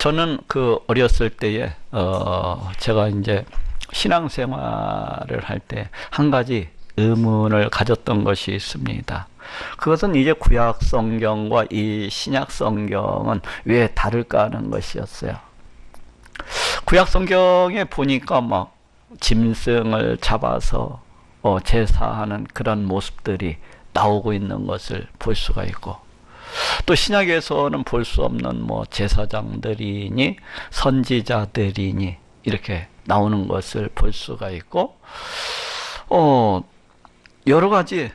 저는 그 어렸을 때에 제가 이제 신앙생활을 할 때 한 가지 의문을 가졌던 것이 있습니다. 그것은 이제 구약 성경과 이 신약 성경은 왜 다를까 하는 것이었어요. 구약 성경에 보니까 막 짐승을 잡아서 제사하는 그런 모습들이 나오고 있는 것을 볼 수가 있고, 또 신약에서는 볼 수 없는 뭐 제사장들이니 선지자들이니 이렇게 나오는 것을 볼 수가 있고, 여러 가지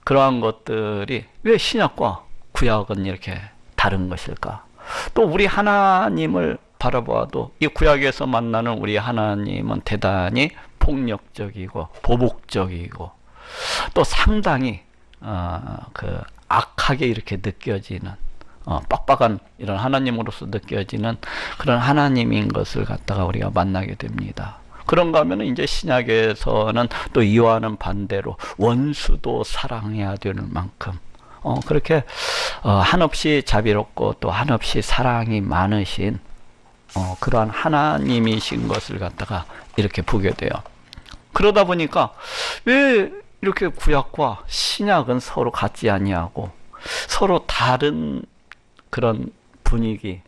그러한 것들이 왜 신약과 구약은 이렇게 다른 것일까? 또 우리 하나님을 바라보아도 이 구약에서 만나는 우리 하나님은 대단히 폭력적이고 보복적이고 또 상당히 그 악하게 이렇게 느껴지는 빡빡한 이런 하나님으로서 느껴지는 그런 하나님인 것을 갖다가 우리가 만나게 됩니다. 그런가 하면 이제 신약에서는 또 이와는 반대로 원수도 사랑해야 되는 만큼 그렇게 한없이 자비롭고 또 한없이 사랑이 많으신 그러한 하나님이신 것을 갖다가 이렇게 보게 돼요. 그러다 보니까 왜 이렇게 구약과 신약은 서로 같지 아니하고 서로 다른 그런 분위기,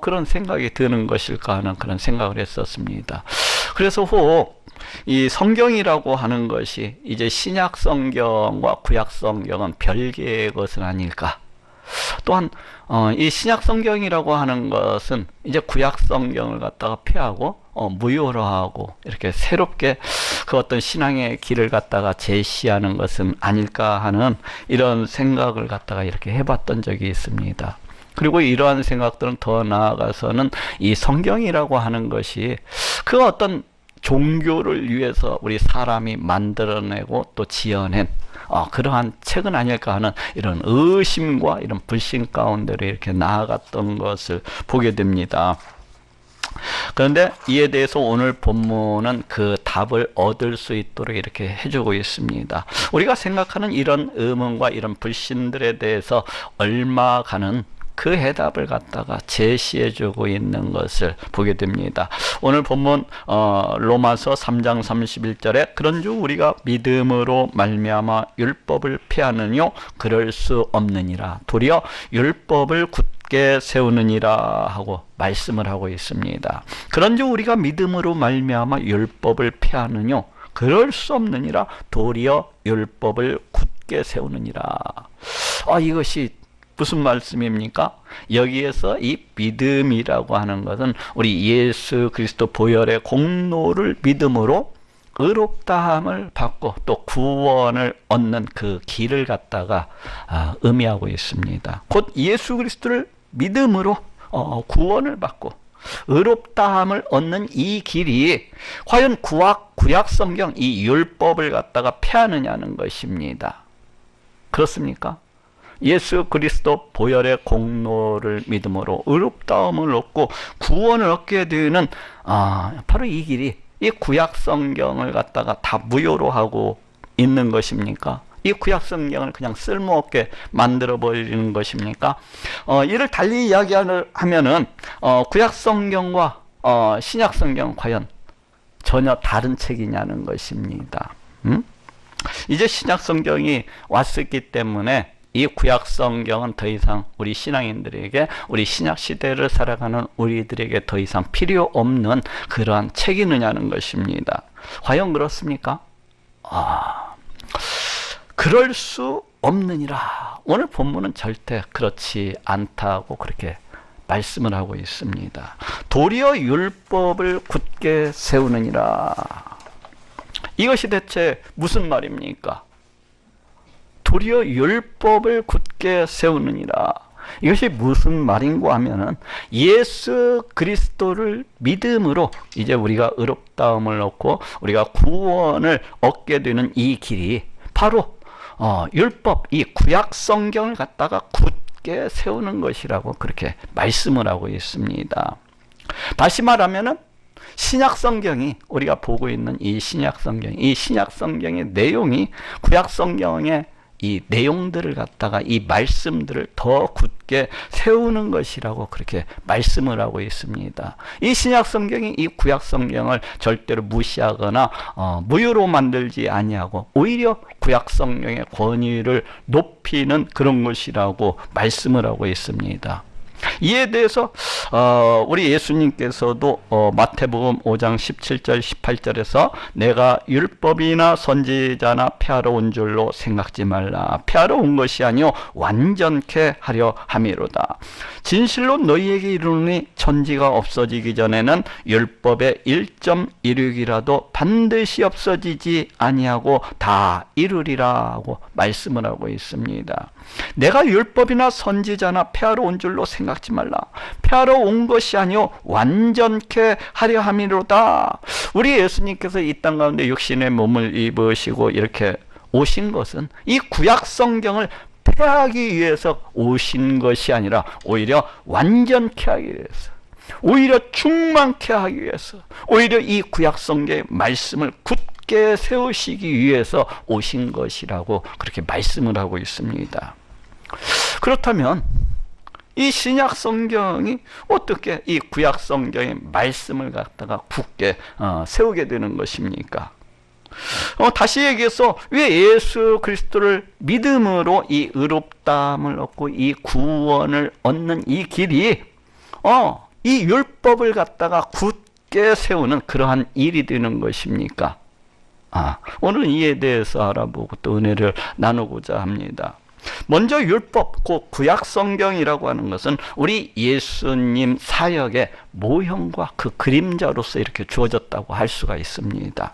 그런 생각이 드는 것일까 하는 그런 생각을 했었습니다. 그래서 혹 이 성경이라고 하는 것이 이제 신약 성경과 구약 성경은 별개의 것은 아닐까. 또한 이 신약 성경이라고 하는 것은 이제 구약 성경을 갖다가 폐하고 무효화하고 이렇게 새롭게 그 어떤 신앙의 길을 갖다가 제시하는 것은 아닐까 하는 이런 생각을 갖다가 이렇게 해봤던 적이 있습니다. 그리고 이러한 생각들은 더 나아가서는 이 성경이라고 하는 것이 그 어떤 종교를 위해서 우리 사람이 만들어내고 또 지어낸 그러한 책은 아닐까 하는 이런 의심과 이런 불신 가운데로 이렇게 나아갔던 것을 보게 됩니다. 그런데 이에 대해서 오늘 본문은 그 답을 얻을 수 있도록 이렇게 해주고 있습니다. 우리가 생각하는 이런 의문과 이런 불신들에 대해서 얼마가는 그 해답을 갖다가 제시해주고 있는 것을 보게 됩니다. 오늘 본문 로마서 3장 31절에 그런즉 우리가 믿음으로 말미암아 율법을 폐하느뇨 그럴 수 없느니라 도리어 율법을 굳게 세우느니라 하고 말씀을 하고 있습니다. 그런즉 우리가 믿음으로 말미암아 율법을 폐하느뇨 그럴 수 없느니라 도리어 율법을 굳게 세우느니라. 이것이 무슨 말씀입니까? 여기에서 이 믿음이라고 하는 것은 우리 예수 그리스도 보혈의 공로를 믿음으로 의롭다함을 받고 또 구원을 얻는 그 길을 갖다가 의미하고 있습니다. 곧 예수 그리스도를 믿음으로 구원을 받고 의롭다함을 얻는 이 길이 과연 구약 성경 이 율법을 갖다가 폐하느냐는 것입니다. 그렇습니까? 예수 그리스도 보혈의 공로를 믿음으로 의롭다함을 얻고 구원을 얻게 되는 바로 이 길이 이 구약 성경을 갖다가 다 무효로 하고 있는 것입니까? 이 구약 성경을 그냥 쓸모없게 만들어 버리는 것입니까? 이를 달리 이야기하면은 구약 성경과 신약 성경은 과연 전혀 다른 책이냐는 것입니다. 이제 신약 성경이 왔었기 때문에 이 구약 성경은 더 이상 우리 신앙인들에게 우리 신약 시대를 살아가는 우리들에게 더 이상 필요 없는 그러한 책이느냐는 것입니다. 과연 그렇습니까? 그럴 수 없느니라. 오늘 본문은 절대 그렇지 않다고 그렇게 말씀을 하고 있습니다. 도리어 율법을 굳게 세우느니라. 이것이 대체 무슨 말입니까? 도리어 율법을 굳게 세우느니라. 이것이 무슨 말인고 하면은 예수 그리스도를 믿음으로 이제 우리가 의롭다함을 얻고 우리가 구원을 얻게 되는 이 길이 바로 율법, 이 구약 성경을 갖다가 굳게 세우는 것이라고 그렇게 말씀을 하고 있습니다. 다시 말하면은 신약 성경이 우리가 보고 있는 이 신약 성경의 내용이 구약 성경의 이 내용들을 갖다가 이 말씀들을 더 굳게 세우는 것이라고 그렇게 말씀을 하고 있습니다. 이 신약 성경이 이 구약 성경을 절대로 무시하거나 무효로 만들지 아니하고 오히려 구약 성경의 권위를 높이는 그런 것이라고 말씀을 하고 있습니다. 이에 대해서 우리 예수님께서도 마태복음 5장 17절 18절에서 내가 율법이나 선지자나 폐하러 온 줄로 생각지 말라. 폐하러 온 것이 아니요 완전케 하려 함이로다. 진실로 너희에게 이르노니 천지가 없어지기 전에는 율법의 1.16이라도 반드시 없어지지 아니하고 다 이루리라 하고 말씀을 하고 있습니다. 내가 율법이나 선지자나 폐하러 온 줄로 생각지 말라. 폐하러 온 것이 아니요 완전케 하려 함이로다. 우리 예수님께서 이 땅 가운데 육신의 몸을 입으시고 이렇게 오신 것은 이 구약 성경을 폐하기 위해서 오신 것이 아니라 오히려 완전케 하기 위해서, 오히려 충만케 하기 위해서, 오히려 이 구약 성경의 말씀을 굳게 세우시기 위해서 오신 것이라고 그렇게 말씀을 하고 있습니다. 그렇다면 이 신약 성경이 어떻게 이 구약 성경의 말씀을 갖다가 굳게 세우게 되는 것입니까? 다시 얘기해서 왜 예수 그리스도를 믿음으로 이 의롭다함을 얻고 이 구원을 얻는 이 길이 이 율법을 갖다가 굳게 세우는 그러한 일이 되는 것입니까? 오늘은 이에 대해서 알아보고 또 은혜를 나누고자 합니다. 먼저 율법, 그 구약 성경이라고 하는 것은 우리 예수님 사역의 모형과 그 그림자로서 이렇게 주어졌다고 할 수가 있습니다.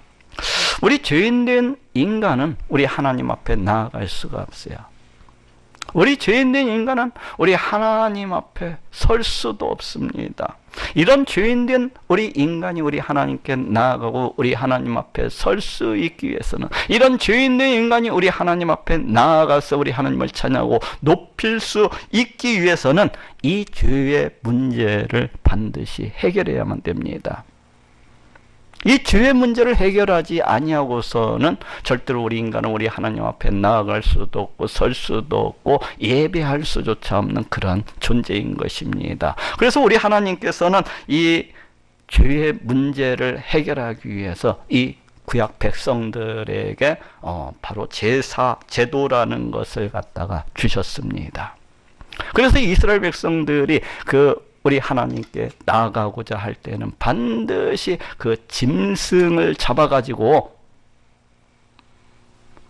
우리 죄인된 인간은 우리 하나님 앞에 나아갈 수가 없어요. 우리 죄인된 인간은 우리 하나님 앞에 설 수도 없습니다. 이런 죄인된 우리 인간이 우리 하나님께 나아가고 우리 하나님 앞에 설 수 있기 위해서는, 이런 죄인된 인간이 우리 하나님 앞에 나아가서 우리 하나님을 찬양하고 높일 수 있기 위해서는 이 죄의 문제를 반드시 해결해야만 됩니다. 이 죄의 문제를 해결하지 아니하고서는 절대로 우리 인간은 우리 하나님 앞에 나아갈 수도 없고 설 수도 없고 예배할 수조차 없는 그런 존재인 것입니다. 그래서 우리 하나님께서는 이 죄의 문제를 해결하기 위해서 이 구약 백성들에게 바로 제사, 제도라는 것을 갖다가 주셨습니다. 그래서 이스라엘 백성들이 우리 하나님께 나아가고자 할 때는 반드시 그 짐승을 잡아가지고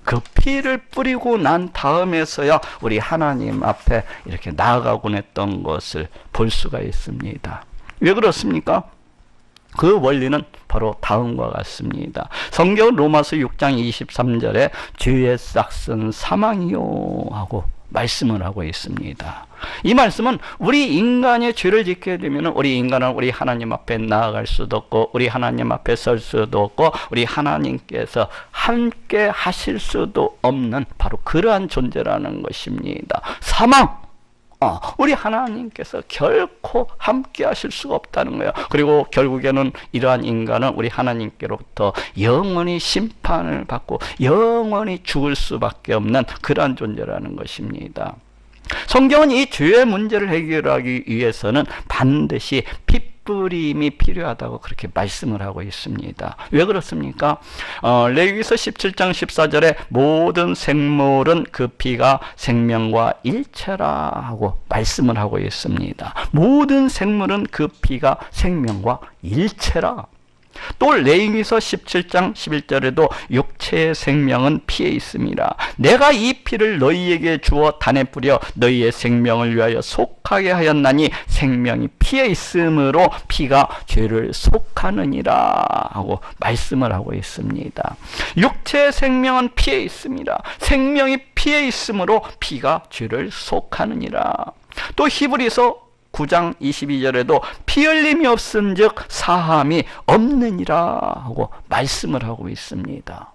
그 피를 뿌리고 난 다음에서야 우리 하나님 앞에 이렇게 나아가곤 했던 것을 볼 수가 있습니다. 왜 그렇습니까? 그 원리는 바로 다음과 같습니다. 성경 로마서 6장 23절에 죄의 싹은 사망이요 하고 말씀을 하고 있습니다. 이 말씀은 우리 인간의 죄를 짓게 되면 우리 인간은 우리 하나님 앞에 나아갈 수도 없고 우리 하나님 앞에 설 수도 없고 우리 하나님께서 함께 하실 수도 없는 바로 그러한 존재라는 것입니다. 사망! 우리 하나님께서 결코 함께 하실 수가 없다는 거예요. 그리고 결국에는 이러한 인간은 우리 하나님께로부터 영원히 심판을 받고 영원히 죽을 수밖에 없는 그러한 존재라는 것입니다. 성경은 이 죄의 문제를 해결하기 위해서는 반드시 핏뿌림이 필요하다고 그렇게 말씀을 하고 있습니다. 왜 그렇습니까? 레위기서 17장 14절에 모든 생물은 그 피가 생명과 일체라 하고 말씀을 하고 있습니다. 모든 생물은 그 피가 생명과 일체라. 또 레위기서 17장 11절에도 육체의 생명은 피에 있습니다. 내가 이 피를 너희에게 주어 단에 뿌려 너희의 생명을 위하여 속하게 하였나니 생명이 피에 있으므로 피가 죄를 속하느니라 하고 말씀을 하고 있습니다. 육체의 생명은 피에 있습니다. 생명이 피에 있으므로 피가 죄를 속하느니라. 또 히브리서 9장 22절에도 피 흘림이 없은즉 사함이 없느니라 하고 말씀을 하고 있습니다.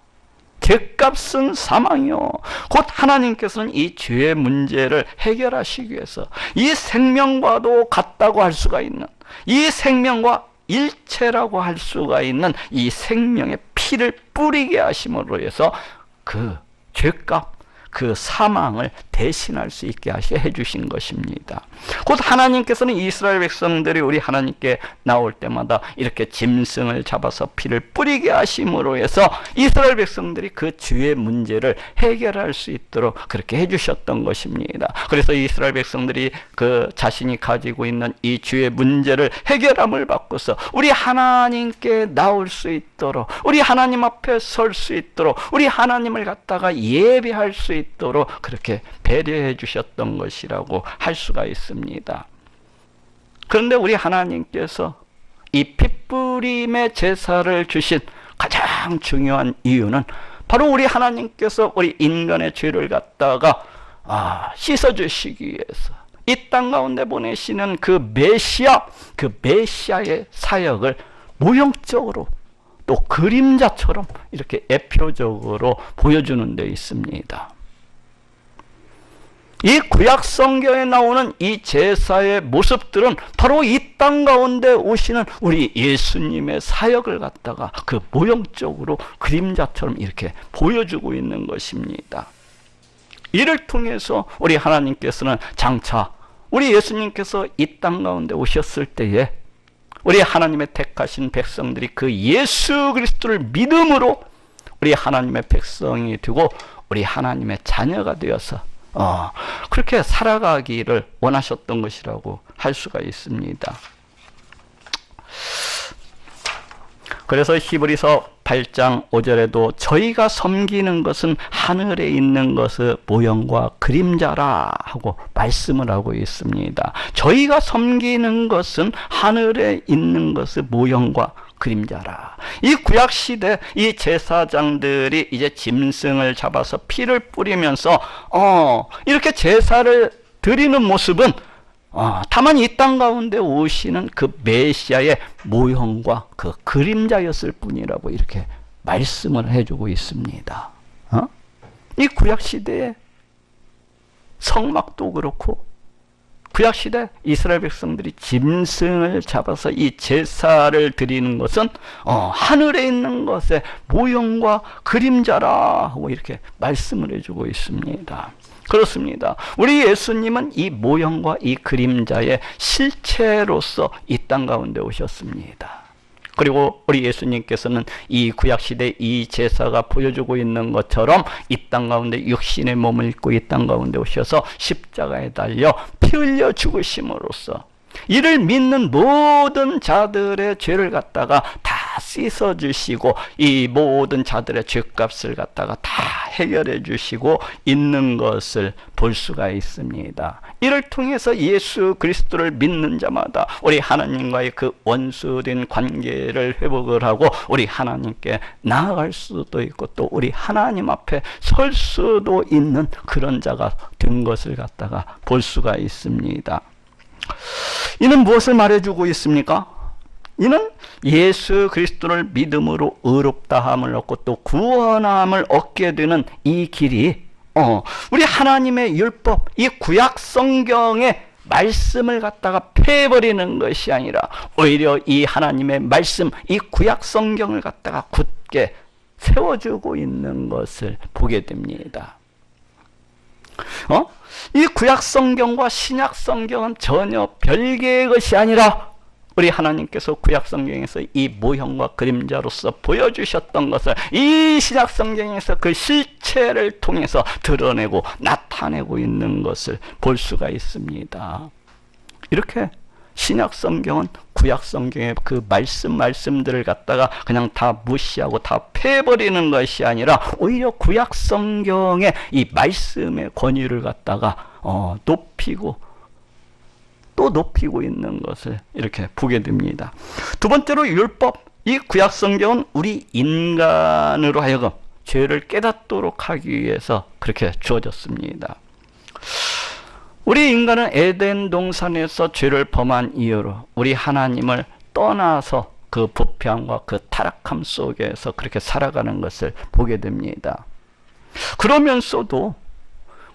죄값은 사망이요. 곧 하나님께서는 이 죄의 문제를 해결하시기 위해서 이 생명과도 같다고 할 수가 있는, 이 생명과 일체라고 할 수가 있는 이 생명의 피를 뿌리게 하심으로 해서 그 죄값, 그 사망을 대신할 수 있게 해주신 것입니다. 곧 하나님께서는 이스라엘 백성들이 우리 하나님께 나올 때마다 이렇게 짐승을 잡아서 피를 뿌리게 하심으로 해서 이스라엘 백성들이 그 죄의 문제를 해결할 수 있도록 그렇게 해주셨던 것입니다. 그래서 이스라엘 백성들이 그 자신이 가지고 있는 이 죄의 문제를 해결함을 받고서 우리 하나님께 나올 수 있도록, 우리 하나님 앞에 설 수 있도록, 우리 하나님을 갖다가 예배할 수 있도록 그렇게 배려해 주셨던 것이라고 할 수가 있습니다. 그런데 우리 하나님께서 이 핏부림의 제사를 주신 가장 중요한 이유는 바로 우리 하나님께서 우리 인간의 죄를 갖다가 씻어주시기 위해서 이 땅 가운데 보내시는 그 메시아의 사역을 모형적으로 또 그림자처럼 이렇게 애표적으로 보여주는 데 있습니다. 이 구약 성경에 나오는 이 제사의 모습들은 바로 이 땅 가운데 오시는 우리 예수님의 사역을 갖다가 그 모형적으로 그림자처럼 이렇게 보여주고 있는 것입니다. 이를 통해서 우리 하나님께서는 장차 우리 예수님께서 이 땅 가운데 오셨을 때에 우리 하나님의 택하신 백성들이 그 예수 그리스도를 믿음으로 우리 하나님의 백성이 되고 우리 하나님의 자녀가 되어서 그렇게 살아가기를 원하셨던 것이라고 할 수가 있습니다. 그래서 히브리서 8장 5절에도 저희가 섬기는 것은 하늘에 있는 것의 모형과 그림자라 하고 말씀을 하고 있습니다. 저희가 섬기는 것은 하늘에 있는 것의 모형과 그림자라. 이 구약시대 이 제사장들이 이제 짐승을 잡아서 피를 뿌리면서 이렇게 제사를 드리는 모습은 다만 이 땅 가운데 오시는 그 메시아의 모형과 그 그림자였을 뿐이라고 이렇게 말씀을 해주고 있습니다. 이 구약시대의 성막도 그렇고 구약시대 이스라엘 백성들이 짐승을 잡아서 이 제사를 드리는 것은 하늘에 있는 것의 모형과 그림자라 하고 이렇게 말씀을 해주고 있습니다. 그렇습니다. 우리 예수님은 이 모형과 이 그림자의 실체로서 이 땅 가운데 오셨습니다. 그리고 우리 예수님께서는 이 구약시대 이 제사가 보여주고 있는 것처럼 이 땅 가운데 육신의 몸을 입고 이 땅 가운데 오셔서 십자가에 달려 피 흘려 죽으심으로써 이를 믿는 모든 자들의 죄를 갖다가 다 씻어주시고 이 모든 자들의 죄값을 갖다가 다 해결해 주시고 있는 것을 볼 수가 있습니다. 이를 통해서 예수 그리스도를 믿는 자마다 우리 하나님과의 그 원수된 관계를 회복을 하고 우리 하나님께 나아갈 수도 있고 또 우리 하나님 앞에 설 수도 있는 그런 자가 된 것을 갖다가 볼 수가 있습니다. 이는 무엇을 말해주고 있습니까? 이는 예수 그리스도를 믿음으로 의롭다함을 얻고 또 구원함을 얻게 되는 이 길이 우리 하나님의 율법, 이 구약 성경의 말씀을 갖다가 패버리는 것이 아니라 오히려 이 하나님의 말씀, 이 구약 성경을 갖다가 굳게 세워주고 있는 것을 보게 됩니다. 이 구약 성경과 신약 성경은 전혀 별개의 것이 아니라 우리 하나님께서 구약 성경에서 이 모형과 그림자로서 보여주셨던 것을 이 신약 성경에서 그 실체를 통해서 드러내고 나타내고 있는 것을 볼 수가 있습니다. 이렇게 신약 성경은 구약 성경의 그 말씀들을 갖다가 그냥 다 무시하고 다 패버리는 것이 아니라 오히려 구약 성경의 이 말씀의 권위를 갖다가 높이고 또 높이고 있는 것을 이렇게 보게 됩니다. 두 번째로 율법, 이 구약 성경은 우리 인간으로 하여금 죄를 깨닫도록 하기 위해서 그렇게 주어졌습니다. 우리 인간은 에덴 동산에서 죄를 범한 이유로 우리 하나님을 떠나서 그 부패함과 그 타락함 속에서 그렇게 살아가는 것을 보게 됩니다. 그러면서도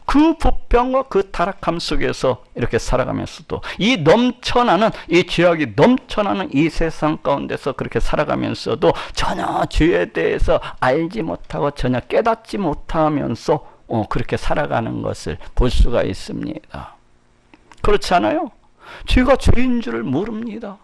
그 부패함과 그 타락함 속에서 이렇게 살아가면서도 이 넘쳐나는 이 죄악이 넘쳐나는 이 세상 가운데서 그렇게 살아가면서도 전혀 죄에 대해서 알지 못하고 전혀 깨닫지 못하면서 그렇게 살아가는 것을 볼 수가 있습니다. 그렇지 않아요? 죄가 죄인 줄을 모릅니다.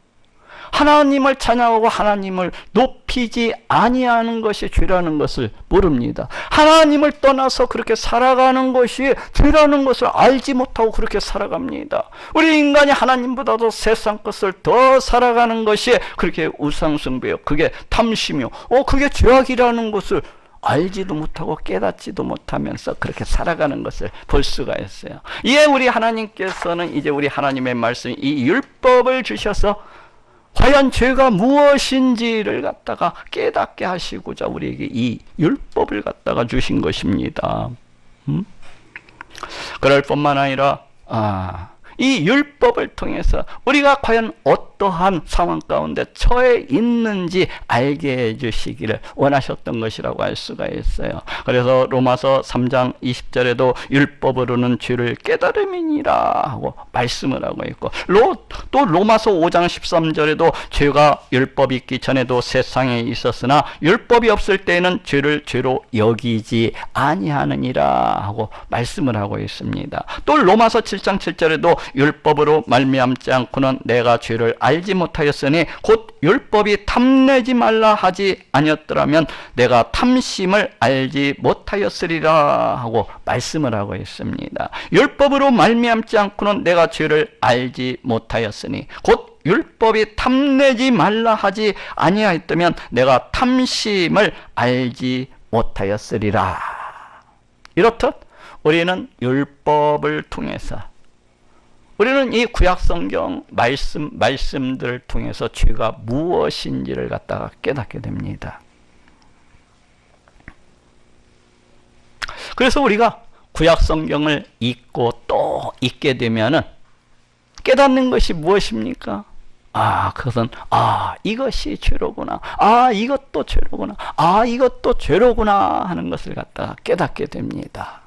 하나님을 찬양하고 하나님을 높이지 아니하는 것이 죄라는 것을 모릅니다. 하나님을 떠나서 그렇게 살아가는 것이 죄라는 것을 알지 못하고 그렇게 살아갑니다. 우리 인간이 하나님보다도 세상 것을 더 살아가는 것이 그렇게 우상숭배요, 그게 탐심이요, 그게 죄악이라는 것을 알지도 못하고 깨닫지도 못하면서 그렇게 살아가는 것을 볼 수가 있어요. 이에 우리 하나님께서는 이제 우리 하나님의 말씀, 이 율법을 주셔서 과연 죄가 무엇인지를 갖다가 깨닫게 하시고자 우리에게 이 율법을 갖다가 주신 것입니다. 그럴 뿐만 아니라 이 율법을 통해서 우리가 과연 어떠한 상황 가운데 처해 있는지 알게 해주시기를 원하셨던 것이라고 할 수가 있어요. 그래서 로마서 3장 20절에도 율법으로는 죄를 깨달음이니라 하고 말씀을 하고 있고, 또 로마서 5장 13절에도 죄가 율법이 있기 전에도 세상에 있었으나 율법이 없을 때에는 죄를 죄로 여기지 아니하느니라 하고 말씀을 하고 있습니다. 또 로마서 7장 7절에도 율법으로 말미암지 않고는 내가 죄를 알지 못하였으니 곧 율법이 탐내지 말라 하지 아니었더라면 내가 탐심을 알지 못하였으리라 하고 말씀을 하고 있습니다. 율법으로 말미암지 않고는 내가 죄를 알지 못하였으니 곧 율법이 탐내지 말라 하지 아니하였다면 내가 탐심을 알지 못하였으리라. 이렇듯 우리는 율법을 통해서, 우리는 이 구약성경 말씀들을 통해서 죄가 무엇인지를 갖다가 깨닫게 됩니다. 그래서 우리가 구약성경을 읽고 또 읽게 되면은 깨닫는 것이 무엇입니까? 그것은 이것이 죄로구나, 이것도 죄로구나, 이것도 죄로구나 하는 것을 갖다가 깨닫게 됩니다.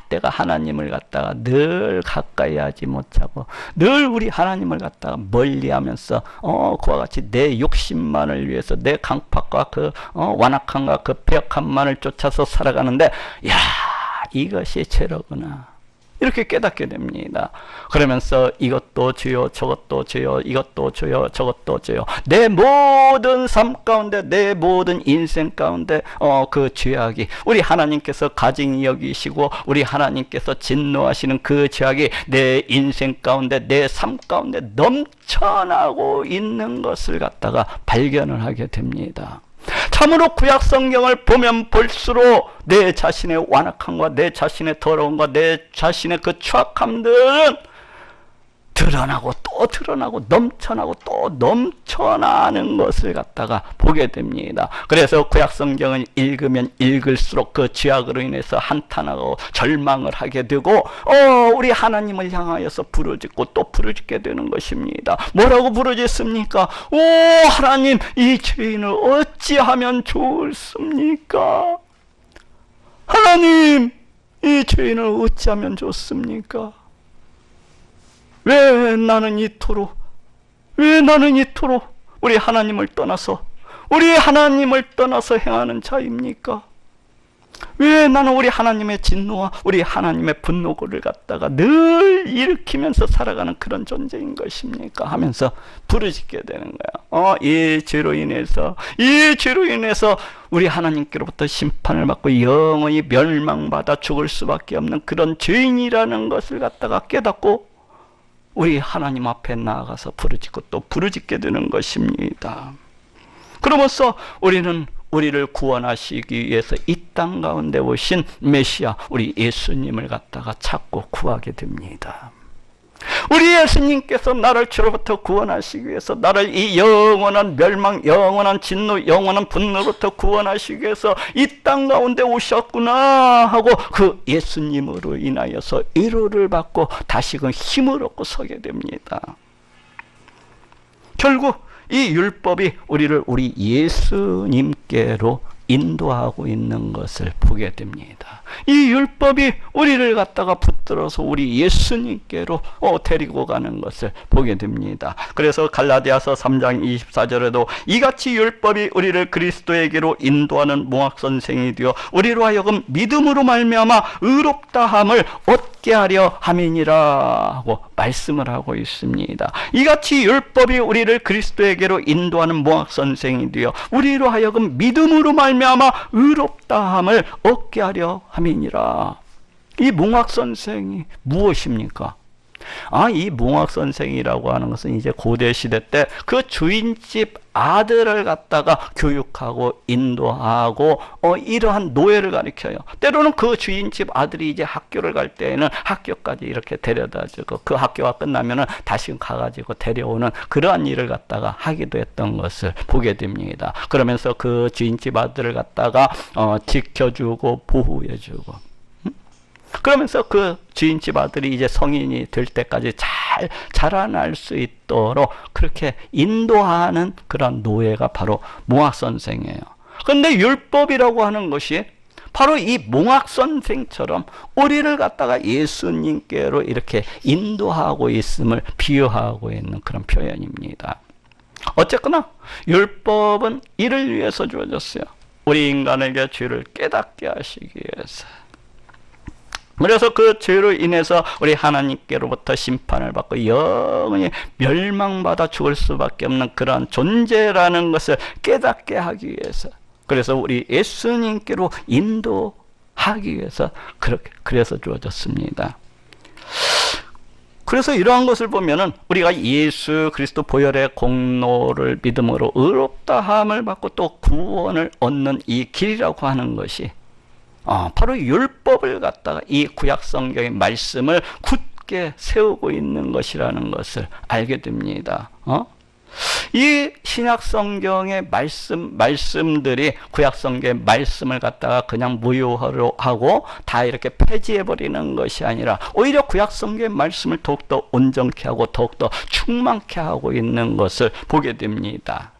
내가 하나님을 갖다가 늘 가까이 하지 못하고 늘 우리 하나님을 갖다가 멀리하면서 그와 같이 내 욕심만을 위해서 내 강팍과 그 완악함과 그 배역함만을 쫓아서 살아가는데 이것이 죄로구나, 이렇게 깨닫게 됩니다. 그러면서 이것도 죄요, 저것도 죄요, 이것도 죄요, 저것도 죄요. 내 모든 삶 가운데, 내 모든 인생 가운데 그 죄악이, 우리 하나님께서 가증히 여기시고 우리 하나님께서 진노하시는 그 죄악이 내 인생 가운데, 내 삶 가운데 넘쳐나고 있는 것을 갖다가 발견을 하게 됩니다. 참으로 구약 성경을 보면 볼수록 내 자신의 완악함과 내 자신의 더러움과 내 자신의 그 추악함들은 드러나고 또 드러나고 넘쳐나고 또 넘쳐나는 것을 갖다가 보게 됩니다. 그래서 구약 성경을 읽으면 읽을수록 그 죄악으로 인해서 한탄하고 절망을 하게 되고 우리 하나님을 향하여서 부르짖고 또 부르짖게 되는 것입니다. 뭐라고 부르짖습니까? 오 하나님, 이 죄인을 어찌하면 좋습니까? 하나님, 이 죄인을 어찌하면 좋습니까? 왜 나는 이토록 우리 하나님을 떠나서 행하는 자입니까? 왜 나는 우리 하나님의 진노와 우리 하나님의 분노를 갖다가 늘 일으키면서 살아가는 그런 존재인 것입니까? 하면서 부르짖게 되는 거야. 이 죄로 인해서 우리 하나님께로부터 심판을 받고 영원히 멸망받아 죽을 수밖에 없는 그런 죄인이라는 것을 갖다가 깨닫고 우리 하나님 앞에 나아가서 부르짖고 또 부르짖게 되는 것입니다. 그러면서 우리는 우리를 구원하시기 위해서 이 땅 가운데 오신 메시아, 우리 예수님을 갖다가 찾고 구하게 됩니다. 우리 예수님께서 나를 죄로부터 구원하시기 위해서, 나를 이 영원한 멸망, 영원한 진노, 영원한 분노로부터 구원하시기 위해서 이 땅 가운데 오셨구나 하고 그 예수님으로 인하여서 위로를 받고 다시금 힘을 얻고 서게 됩니다. 결국 이 율법이 우리를 우리 예수님께로 인도하고 있는 것을 보게 됩니다. 이 율법이 우리를 갖다가 붙들어서 우리 예수님께로 데리고 가는 것을 보게 됩니다. 그래서 갈라디아서 3장 24절에도 이같이 율법이 우리를 그리스도에게로 인도하는 몽학선생이 되어 우리로 하여금 믿음으로 말미암아 의롭다함을 얻게 하려 함이니라 하고 말씀을 하고 있습니다. 이같이 율법이 우리를 그리스도에게로 인도하는 몽학선생이 되어 우리로 하여금 믿음으로 말미암아 의롭다함을 얻게 하려 함이니라. 이 몽학선생이 무엇입니까? 이 몽학선생이라고 하는 것은 이제 고대시대 때 그 주인집 아들을 갖다가 교육하고 인도하고 이러한 노예를 가리켜요. 때로는 그 주인집 아들이 이제 학교를 갈 때에는 학교까지 이렇게 데려다주고 그 학교가 끝나면은 다시 가가지고 데려오는 그러한 일을 갖다가 하기도 했던 것을 보게 됩니다. 그러면서 그 주인집 아들을 갖다가 지켜주고 보호해주고 그러면서 그 주인집 아들이 이제 성인이 될 때까지 잘 자라날 수 있도록 그렇게 인도하는 그런 노예가 바로 몽학선생이에요. 그런데 율법이라고 하는 것이 바로 이 몽학선생처럼 우리를 갖다가 예수님께로 이렇게 인도하고 있음을 비유하고 있는 그런 표현입니다. 어쨌거나 율법은 이를 위해서 주어졌어요. 우리 인간에게 죄를 깨닫게 하시기 위해서. 그래서 그 죄로 인해서 우리 하나님께로부터 심판을 받고 영원히 멸망받아 죽을 수밖에 없는 그런 존재라는 것을 깨닫게 하기 위해서, 그래서 우리 예수님께로 인도하기 위해서 그래서 주어졌습니다. 그래서 이러한 것을 보면은 우리가 예수 그리스도 보혈의 공로를 믿음으로 의롭다함을 받고 또 구원을 얻는 이 길이라고 하는 것이 바로 율법을 갖다가 이 구약 성경의 말씀을 굳게 세우고 있는 것이라는 것을 알게 됩니다. 이 신약 성경의 말씀들이 구약 성경의 말씀을 갖다가 그냥 무효하려 하고 다 이렇게 폐지해 버리는 것이 아니라 오히려 구약 성경의 말씀을 더욱더 온전케 하고 더욱더 충만케 하고 있는 것을 보게 됩니다.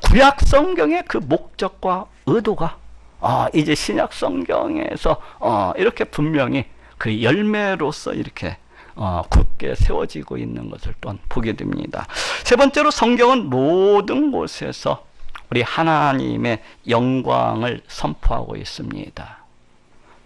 구약 성경의 그 목적과 의도가 이제 신약 성경에서 이렇게 분명히 그 열매로서 이렇게 굳게 세워지고 있는 것을 또한 보게 됩니다. 세 번째로 성경은 모든 곳에서 우리 하나님의 영광을 선포하고 있습니다.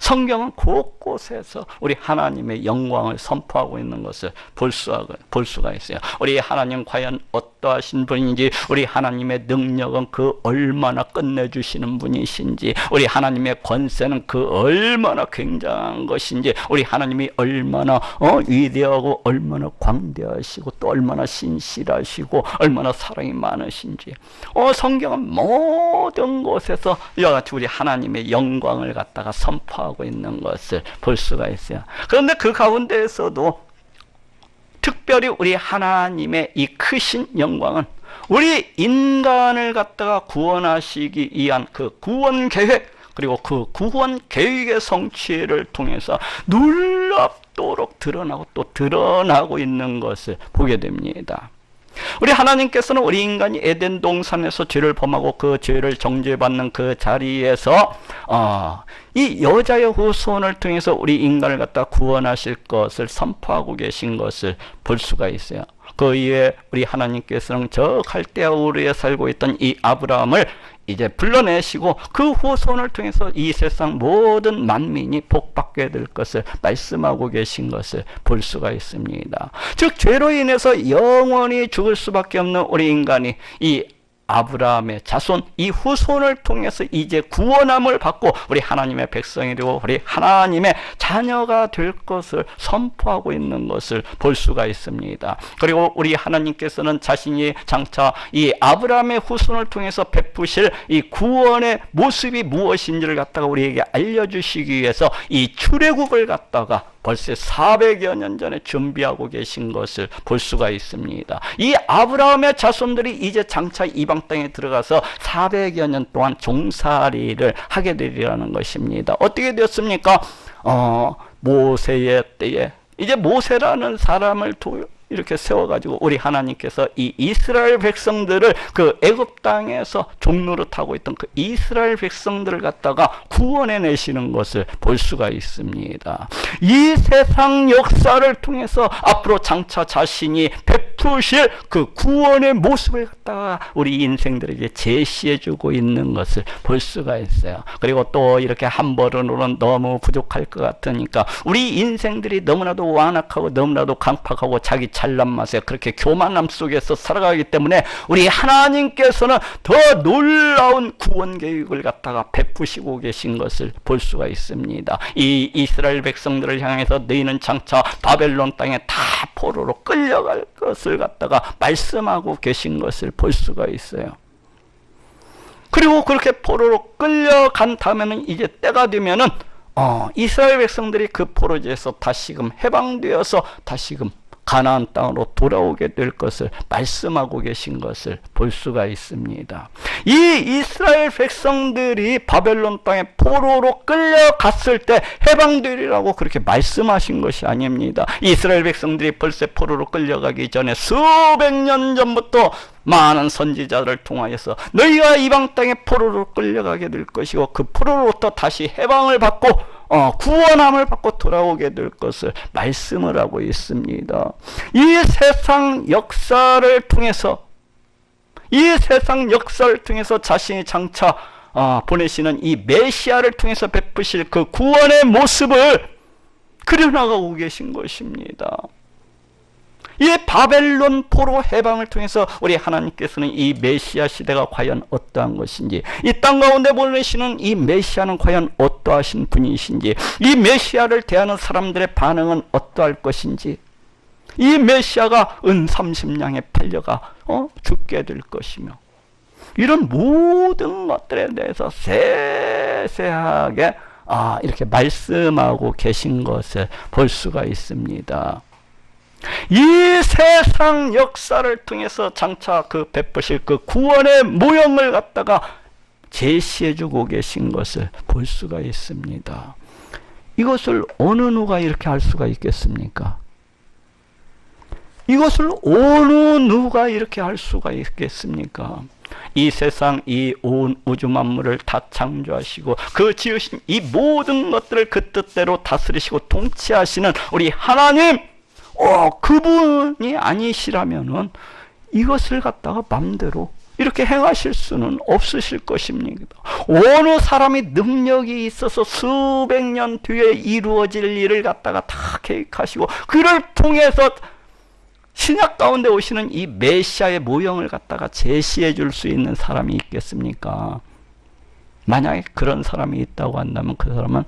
성경은 곳곳에서 우리 하나님의 영광을 선포하고 있는 것을 볼 수가 있어요. 우리 하나님 과연 어떠하신 분인지, 우리 하나님의 능력은 그 얼마나 끝내주시는 분이신지, 우리 하나님의 권세는 그 얼마나 굉장한 것인지, 우리 하나님이 얼마나 위대하고 얼마나 광대하시고 또 얼마나 신실하시고 얼마나 사랑이 많으신지, 성경은 모든 곳에서 이와 같이 우리 하나님의 영광을 갖다가 선포하고 있는 것을 볼 수가 있어요. 그런데 그 가운데에서도 특별히 우리 하나님의 이 크신 영광은 우리 인간을 갖다가 구원하시기 위한 그 구원 계획, 그리고 그 구원 계획의 성취를 통해서 놀랍도록 드러나고 또 드러나고 있는 것을 보게 됩니다. 우리 하나님께서는 우리 인간이 에덴 동산에서 죄를 범하고 그 죄를 정죄받는 그 자리에서 이 여자의 후손을 통해서 우리 인간을 갖다 구원하실 것을 선포하고 계신 것을 볼 수가 있어요. 그 이후에 우리 하나님께서는 저 갈대아 우르에 살고 있던 이 아브라함을 이제 불러내시고 그 후손을 통해서 이 세상 모든 만민이 복받게 될 것을 말씀하고 계신 것을 볼 수가 있습니다. 즉 죄로 인해서 영원히 죽을 수밖에 없는 우리 인간이 이 아브라함의 자손, 이 후손을 통해서 이제 구원함을 받고 우리 하나님의 백성이 되고 우리 하나님의 자녀가 될 것을 선포하고 있는 것을 볼 수가 있습니다. 그리고 우리 하나님께서는 자신이 장차 이 아브라함의 후손을 통해서 베푸실 이 구원의 모습이 무엇인지를 갖다가 우리에게 알려주시기 위해서 이 출애굽을 갖다가 벌써 400여 년 전에 준비하고 계신 것을 볼 수가 있습니다. 이 아브라함의 자손들이 이제 장차 이방 땅에 들어가서 400여 년 동안 종살이를 하게 되리라는 것입니다. 어떻게 되었습니까? 모세의 때에 이제 모세라는 사람을 이렇게 세워가지고 우리 하나님께서 이 이스라엘 백성들을 그 애굽 땅에서 종노릇하고 있던 그 이스라엘 백성들을 갖다가 구원해 내시는 것을 볼 수가 있습니다. 이 세상 역사를 통해서 앞으로 장차 자신이 베푸실 그 구원의 모습을 갖다가 우리 인생들에게 제시해 주고 있는 것을 볼 수가 있어요. 그리고 또 이렇게 한 번으로는 너무 부족할 것 같으니까 우리 인생들이 너무나도 완악하고 너무나도 강팍하고 자기 잘난 맛에 그렇게 교만함 속에서 살아가기 때문에 우리 하나님께서는 더 놀라운 구원 계획을 갖다가 베푸시고 계신 것을 볼 수가 있습니다. 이 이스라엘 백성들을 향해서 너희는 장차 바벨론 땅에 다 포로로 끌려갈 것을 갖다가 말씀하고 계신 것을 볼 수가 있어요. 그리고 그렇게 포로로 끌려간 다음에는 이제 때가 되면은 이스라엘 백성들이 그 포로지에서 다시금 해방되어서 다시금 가나안 땅으로 돌아오게 될 것을 말씀하고 계신 것을 볼 수가 있습니다. 이 이스라엘 백성들이 바벨론 땅에 포로로 끌려갔을 때 해방되리라고 그렇게 말씀하신 것이 아닙니다. 이스라엘 백성들이 벌써 포로로 끌려가기 전에 수백 년 전부터 많은 선지자들을 통하여서 너희가 이방 땅에 포로로 끌려가게 될 것이고 그 포로로부터 다시 해방을 받고 구원함을 받고 돌아오게 될 것을 말씀을 하고 있습니다. 이 세상 역사를 통해서 자신이 장차 보내시는 이 메시아를 통해서 베푸실 그 구원의 모습을 그려나가고 계신 것입니다. 이 바벨론 포로 해방을 통해서 우리 하나님께서는 이 메시아 시대가 과연 어떠한 것인지, 이 땅 가운데 보내시는 이 메시아는 과연 어떠하신 분이신지, 이 메시아를 대하는 사람들의 반응은 어떠할 것인지, 이 메시아가 은 30냥에 팔려가 죽게 될 것이며, 이런 모든 것들에 대해서 세세하게 이렇게 말씀하고 계신 것을 볼 수가 있습니다. 이 세상 역사를 통해서 장차 그 베푸실 그 구원의 모형을 갖다가 제시해주고 계신 것을 볼 수가 있습니다. 이것을 어느 누가 이렇게 할 수가 있겠습니까? 이것을 어느 누가 이렇게 할 수가 있겠습니까? 이 세상, 이 온 우주 만물을 다 창조하시고 그 지으신 이 모든 것들을 그 뜻대로 다스리시고 통치하시는 우리 하나님, 그분이 아니시라면은 이것을 갖다가 맘대로 이렇게 행하실 수는 없으실 것입니다. 어느 사람이 능력이 있어서 수백 년 뒤에 이루어질 일을 갖다가 다 계획하시고 그를 통해서 신약 가운데 오시는 이 메시아의 모형을 갖다가 제시해 줄 수 있는 사람이 있겠습니까? 만약에 그런 사람이 있다고 한다면 그 사람은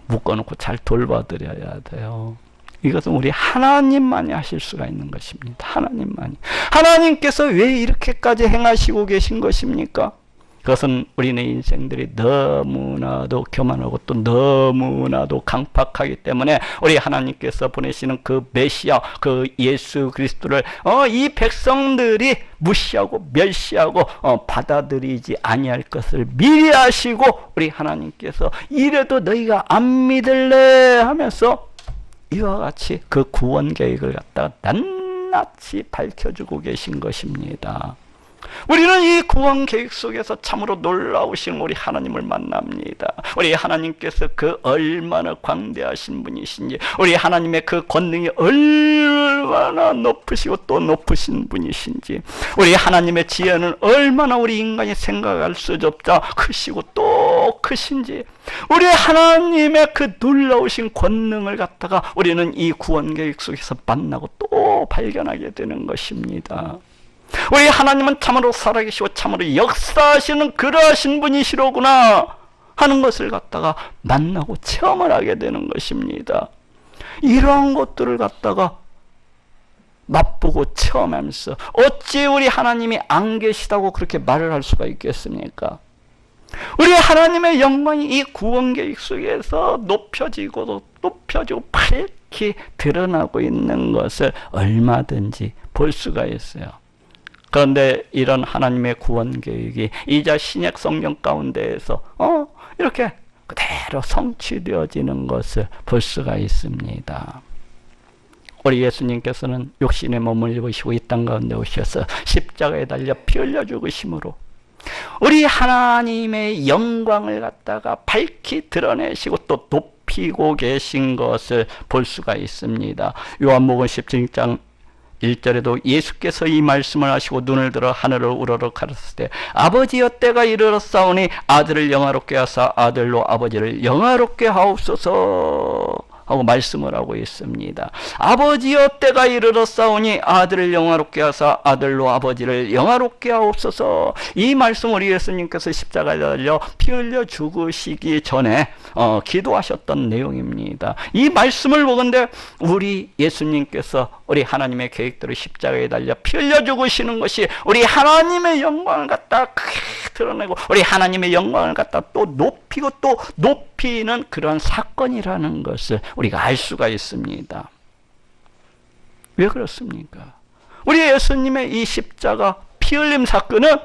묶어놓고 잘 돌봐드려야 돼요. 이것은 우리 하나님만이 하실 수가 있는 것입니다. 하나님만이. 하나님께서 왜 이렇게까지 행하시고 계신 것입니까? 그것은 우리네 인생들이 너무나도 교만하고 또 너무나도 강팍하기 때문에 우리 하나님께서 보내시는 그 메시아, 그 예수 그리스도를 이 백성들이 무시하고 멸시하고 받아들이지 아니할 것을 미리 아시고 우리 하나님께서 이래도 너희가 안 믿을래 하면서 이와 같이 그 구원 계획을 갖다가 낱낱이 밝혀주고 계신 것입니다. 우리는 이 구원 계획 속에서 참으로 놀라우신 우리 하나님을 만납니다. 우리 하나님께서 그 얼마나 광대하신 분이신지, 우리 하나님의 그 권능이 얼마나 높으시고 또 높으신 분이신지, 우리 하나님의 지혜는 얼마나 우리 인간이 생각할 수조차 크시고 또 크신지, 우리 하나님의 그 놀라우신 권능을 갖다가 우리는 이 구원 계획 속에서 만나고 또 발견하게 되는 것입니다. 우리 하나님은 참으로 살아계시고 참으로 역사하시는 그러하신 분이시로구나 하는 것을 갖다가 만나고 체험을 하게 되는 것입니다. 이러한 것들을 갖다가 맛보고 체험하면서 어찌 우리 하나님이 안 계시다고 그렇게 말을 할 수가 있겠습니까? 우리 하나님의 영광이 이 구원 계획 속에서 높여지고 밝히 드러나고 있는 것을 얼마든지 볼 수가 있어요. 그런데 이런 하나님의 구원 계획이 이자 신약 성경 가운데에서 이렇게 그대로 성취되어지는 것을 볼 수가 있습니다. 우리 예수님께서는 육신의 몸을 입으시고 이 땅 가운데 오셔서 십자가에 달려 피 흘려 죽으심으로 우리 하나님의 영광을 갖다가 밝히 드러내시고 또 높이고 계신 것을 볼 수가 있습니다. 요한복음 17장 1절에도 예수께서 이 말씀을 하시고 눈을 들어 하늘을 우러러 가르쳤을 때 아버지여 때가 이르렀사오니 아들을 영화롭게 하사 아들로 아버지를 영화롭게 하옵소서 하고 말씀을 하고 있습니다. 아버지여 때가 이르렀사오니 아들을 영화롭게 하사 아들로 아버지를 영화롭게 하옵소서. 이 말씀 우리 예수님께서 십자가에 달려 피 흘려 죽으시기 전에 기도하셨던 내용입니다. 이 말씀을 보건대 우리 예수님께서 우리 하나님의 계획대로 십자가에 달려 피 흘려 죽으시는 것이 우리 하나님의 영광을 갖다 크게 드러내고 우리 하나님의 영광을 갖다 또 높이고 또 높이는 그런 사건이라는 것을 우리가 알 수가 있습니다. 왜 그렇습니까? 우리 예수님의 이 십자가 피 흘림 사건은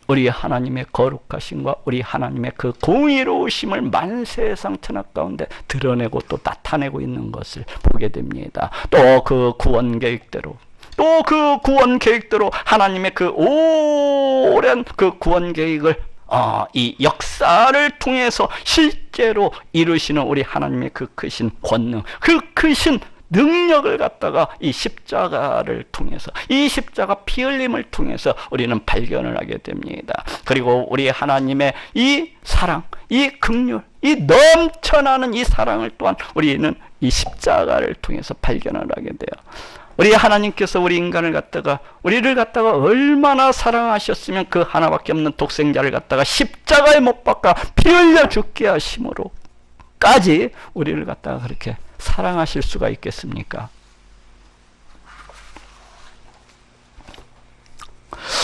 우리 하나님의 거룩하심과 우리 하나님의 그 공의로우심을 만세상 천하 가운데 드러내고 또 나타내고 있는 것을 보게 됩니다. 또 그 구원 계획대로 하나님의 그 오랜 그 구원 계획을 이 역사를 통해서 실제로 이루시는 우리 하나님의 그 크신 권능, 그 크신 능력을 갖다가 이 십자가를 통해서, 이 십자가 피 흘림을 통해서 우리는 발견을 하게 됩니다. 그리고 우리 하나님의 이 사랑, 이 긍휼, 이 넘쳐나는 이 사랑을 또한 우리는 이 십자가를 통해서 발견을 하게 돼요. 우리 하나님께서 우리 인간을 갖다가, 우리를 갖다가 얼마나 사랑하셨으면 그 하나밖에 없는 독생자를 갖다가 십자가에 못 박아 피 흘려 죽게 하심으로까지 우리를 갖다가 그렇게 사랑하실 수가 있겠습니까?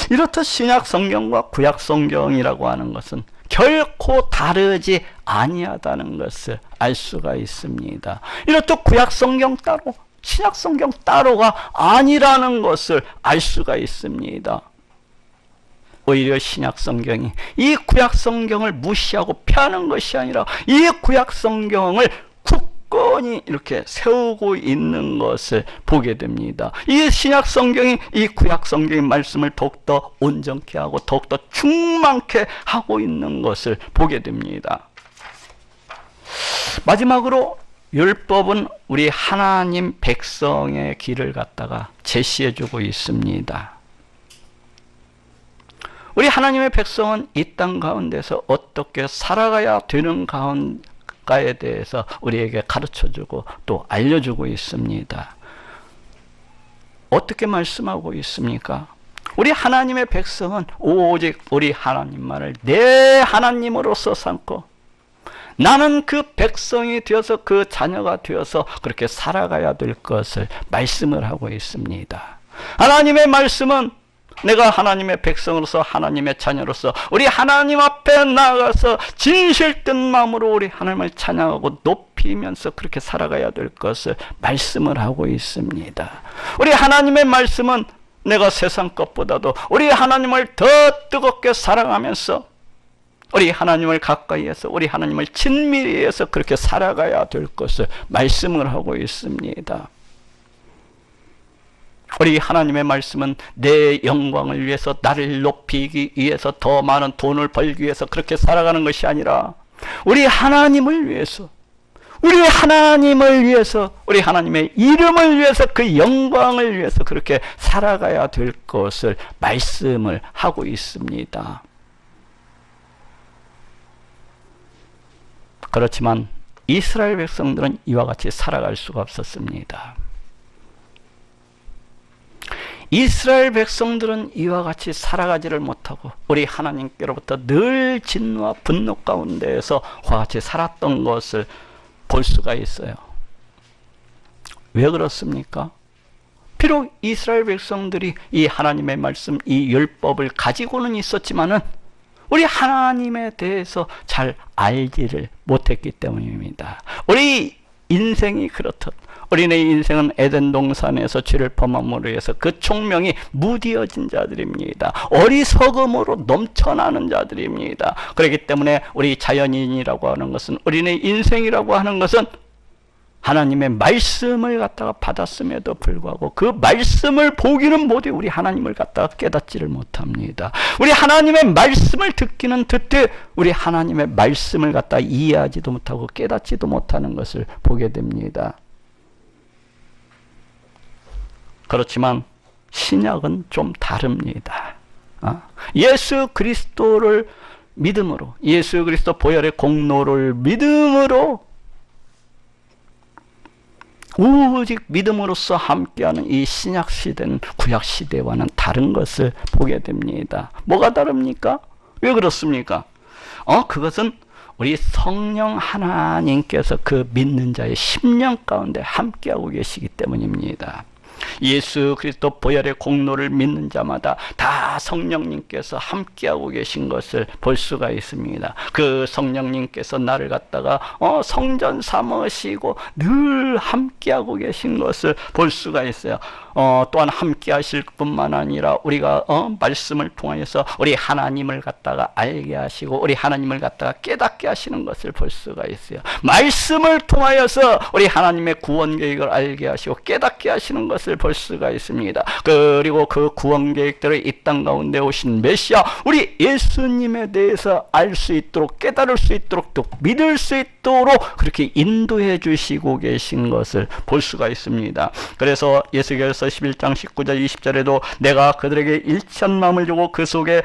이렇듯 신약 성경과 구약 성경이라고 하는 것은 결코 다르지 아니하다는 것을 알 수가 있습니다. 이렇듯 구약 성경 따로 신약 성경 따로가 아니라는 것을 알 수가 있습니다. 오히려 신약 성경이 이 구약 성경을 무시하고 폐하는 것이 아니라 이 구약 성경을 굳건히 이렇게 세우고 있는 것을 보게 됩니다. 이 신약 성경이 이 구약 성경의 말씀을 더욱더 온전케 하고 더욱더 충만케 하고 있는 것을 보게 됩니다. 마지막으로 율법은 우리 하나님 백성의 길을 갖다가 제시해주고 있습니다. 우리 하나님의 백성은 이 땅 가운데서 어떻게 살아가야 되는 가에 대해서 우리에게 가르쳐주고 또 알려주고 있습니다. 어떻게 말씀하고 있습니까? 우리 하나님의 백성은 오직 우리 하나님만을 내 하나님으로서 삼고 나는 그 백성이 되어서 그 자녀가 되어서 그렇게 살아가야 될 것을 말씀을 하고 있습니다. 하나님의 말씀은 내가 하나님의 백성으로서 하나님의 자녀로서 우리 하나님 앞에 나아가서 진실된 마음으로 우리 하나님을 찬양하고 높이면서 그렇게 살아가야 될 것을 말씀을 하고 있습니다. 우리 하나님의 말씀은 내가 세상 것보다도 우리 하나님을 더 뜨겁게 사랑하면서 우리 하나님을 가까이 해서 우리 하나님을 친밀히 해서 그렇게 살아가야 될 것을 말씀을 하고 있습니다. 우리 하나님의 말씀은 내 영광을 위해서 나를 높이기 위해서 더 많은 돈을 벌기 위해서 그렇게 살아가는 것이 아니라 우리 하나님을 위해서 우리 하나님의 이름을 위해서 그 영광을 위해서 그렇게 살아가야 될 것을 말씀을 하고 있습니다. 그렇지만 이스라엘 백성들은 이와 같이 살아갈 수가 없었습니다. 이스라엘 백성들은 이와 같이 살아가지를 못하고 우리 하나님께로부터 늘 진노와 분노 가운데에서 와 같이 살았던 것을 볼 수가 있어요. 왜 그렇습니까? 비록 이스라엘 백성들이 이 하나님의 말씀, 이 율법을 가지고는 있었지만은 우리 하나님에 대해서 잘 알지를 못했기 때문입니다. 우리 인생이 그렇듯 우리네 인생은 에덴 동산에서 죄를 범함으로 해서 그 총명이 무디어진 자들입니다. 어리석음으로 넘쳐나는 자들입니다. 그렇기 때문에 우리 자연인이라고 하는 것은 우리네 인생이라고 하는 것은 하나님의 말씀을 갖다가 받았음에도 불구하고 그 말씀을 보기는 못해 우리 하나님을 갖다가 깨닫지를 못합니다. 우리 하나님의 말씀을 듣기는 듣되 우리 하나님의 말씀을 갖다가 이해하지도 못하고 깨닫지도 못하는 것을 보게 됩니다. 그렇지만 신약은 좀 다릅니다. 예수 그리스도를 믿음으로, 예수 그리스도 보혈의 공로를 믿음으로, 오직 믿음으로써 함께하는 이 신약 시대는 구약 시대와는 다른 것을 보게 됩니다. 뭐가 다릅니까? 왜 그렇습니까? 그것은 우리 성령 하나님께서 그 믿는 자의 심령 가운데 함께하고 계시기 때문입니다. 예수 그리스도 보혈의 공로를 믿는 자마다 다 성령님께서 함께하고 계신 것을 볼 수가 있습니다. 그 성령님께서 나를 갖다가 성전 삼으시고 늘 함께하고 계신 것을 볼 수가 있어요. 또한 함께하실 뿐만 아니라 우리가 말씀을 통하여서 우리 하나님을 갖다가 알게 하시고 우리 하나님을 갖다가 깨닫게 하시는 것을 볼 수가 있어요. 말씀을 통하여서 우리 하나님의 구원 계획을 알게 하시고 깨닫게 하시는 것을 볼 수가 있습니다. 그리고 그 구원 계획들을 이 땅 가운데 오신 메시아 우리 예수님에 대해서 알 수 있도록, 깨달을 수 있도록, 또 믿을 수 있도록 그렇게 인도해 주시고 계신 것을 볼 수가 있습니다. 그래서 예수께서 11장 19절 20절에도 내가 그들에게 일치한 마음을 주고 그 속에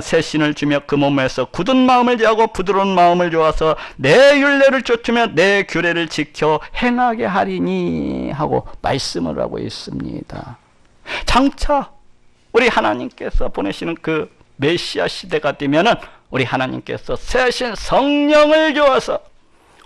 새 신을 주며 그 몸에서 굳은 마음을 제하고 부드러운 마음을 주어서 내 율례를 쫓으며 내 규례를 지켜 행하게 하리니 하고 말씀을 하고 있습니다. 장차 우리 하나님께서 보내시는 그 메시아 시대가 되면은 우리 하나님께서 새하신 성령을 주어서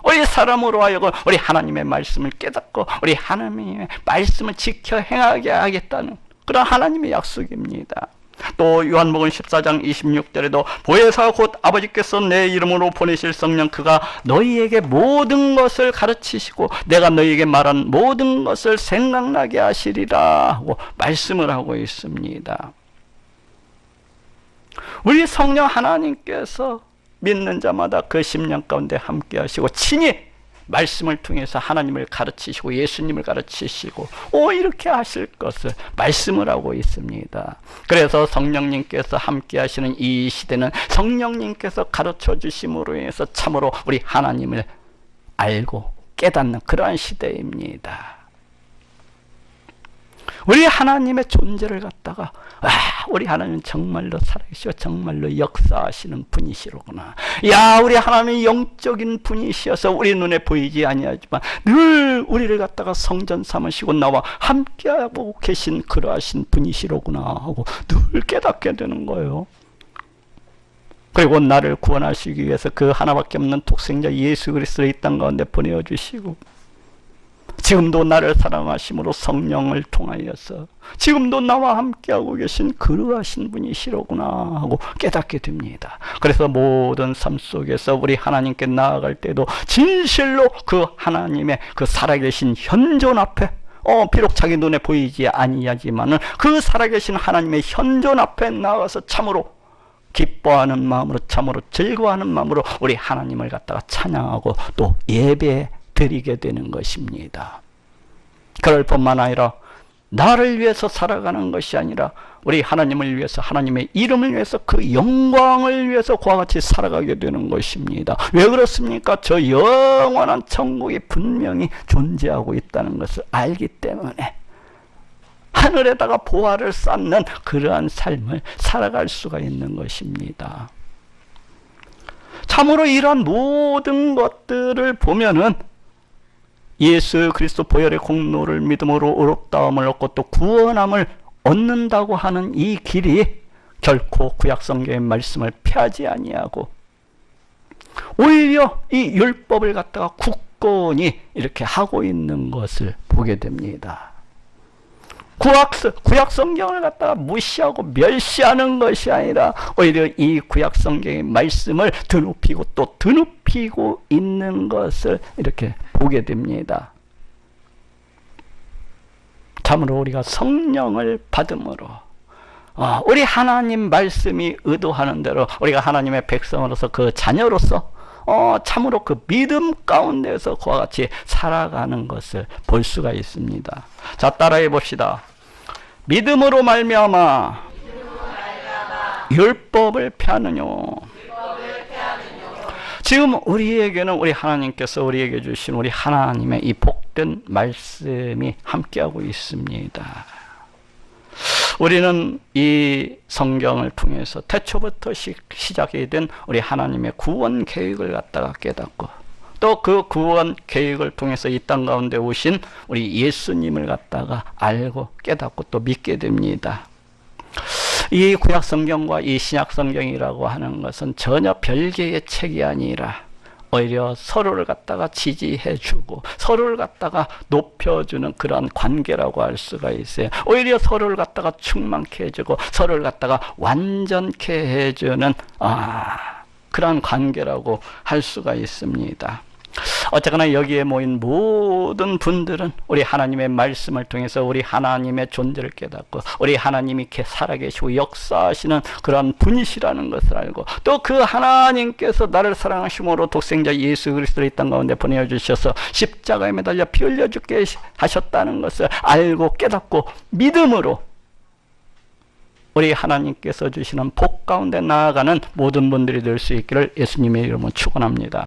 우리 사람으로 하여금 우리 하나님의 말씀을 깨닫고 우리 하나님의 말씀을 지켜 행하게 하겠다는 그런 하나님의 약속입니다. 또 요한복음 14장 26절에도 보혜사 곧 아버지께서 내 이름으로 보내실 성령 그가 너희에게 모든 것을 가르치시고 내가 너희에게 말한 모든 것을 생각나게 하시리라 하고 말씀을 하고 있습니다. 우리 성령 하나님께서 믿는 자마다 그 심령 가운데 함께 하시고 친히 말씀을 통해서 하나님을 가르치시고 예수님을 가르치시고 이렇게 하실 것을 말씀을 하고 있습니다. 그래서 성령님께서 함께 하시는 이 시대는 성령님께서 가르쳐 주심으로 인해서 참으로 우리 하나님을 알고 깨닫는 그러한 시대입니다. 우리 하나님의 존재를 갖다가 우리 하나님은 정말로 살아계시고 정말로 역사하시는 분이시로구나. 우리 하나님은 영적인 분이시어서 우리 눈에 보이지 아니하지만 늘 우리를 갖다가 성전 삼으시고 나와 함께하고 계신 그러하신 분이시로구나 하고 늘 깨닫게 되는 거예요. 그리고 나를 구원하시기 위해서 그 하나밖에 없는 독생자 예수 그리스도를 이 땅 가운데 보내주시고 지금도 나를 사랑하심으로 성령을 통하여서 지금도 나와 함께하고 계신 그러하신 분이시로구나 하고 깨닫게 됩니다. 그래서 모든 삶 속에서 우리 하나님께 나아갈 때도 진실로 그 하나님의 그 살아계신 현존 앞에 비록 자기 눈에 보이지 아니하지만은 그 살아계신 하나님의 현존 앞에 나가서 참으로 기뻐하는 마음으로 참으로 즐거워하는 마음으로 우리 하나님을 갖다가 찬양하고 또 예배 드리게 되는 것입니다. 그럴 뿐만 아니라 나를 위해서 살아가는 것이 아니라 우리 하나님을 위해서 하나님의 이름을 위해서 그 영광을 위해서 그와 같이 살아가게 되는 것입니다. 왜 그렇습니까? 저 영원한 천국이 분명히 존재하고 있다는 것을 알기 때문에 하늘에다가 보화를 쌓는 그러한 삶을 살아갈 수가 있는 것입니다. 참으로 이러한 모든 것들을 보면은 예수 그리스도 보혈의 공로를 믿음으로 의롭다함을 얻고 또 구원함을 얻는다고 하는 이 길이 결코 구약 성경의 말씀을 폐하지 아니하고 오히려 이 율법을 갖다가 굳건히 이렇게 하고 있는 것을 보게 됩니다. 구약 성경을 갖다가 무시하고 멸시하는 것이 아니라 오히려 이 구약 성경의 말씀을 드높이고 또 드높이고 있는 것을 이렇게 보게 됩니다. 참으로 우리가 성령을 받음으로 우리 하나님 말씀이 의도하는 대로 우리가 하나님의 백성으로서 그 자녀로서 참으로 그 믿음 가운데서 그와 같이 살아가는 것을 볼 수가 있습니다. 자, 따라해 봅시다. 믿음으로 말미암아 율법을 폐하느뇨. 지금 우리에게는 우리 하나님께서 우리에게 주신 우리 하나님의 이 복된 말씀이 함께하고 있습니다. 우리는 이 성경을 통해서 태초부터 시작이 된 우리 하나님의 구원 계획을 갖다가 깨닫고 또 그 구원 계획을 통해서 이 땅 가운데 오신 우리 예수님을 갖다가 알고 깨닫고 또 믿게 됩니다. 이 구약 성경과 이 신약 성경이라고 하는 것은 전혀 별개의 책이 아니라 오히려 서로를 갖다가 지지해주고 서로를 갖다가 높여주는 그러한 관계라고 할 수가 있어요. 오히려 서로를 갖다가 충만케 해주고 서로를 갖다가 완전케 해주는 그러한 관계라고 할 수가 있습니다. 어쨌거나 여기에 모인 모든 분들은 우리 하나님의 말씀을 통해서 우리 하나님의 존재를 깨닫고 우리 하나님이 살아계시고 역사하시는 그런 분이시라는 것을 알고 또 그 하나님께서 나를 사랑하심으로 독생자 예수 그리스도를 이 땅 가운데 보내주셔서 십자가에 매달려 피 흘려 죽게 하셨다는 것을 알고 깨닫고 믿음으로 우리 하나님께서 주시는 복 가운데 나아가는 모든 분들이 될 수 있기를 예수님의 이름으로 축원합니다.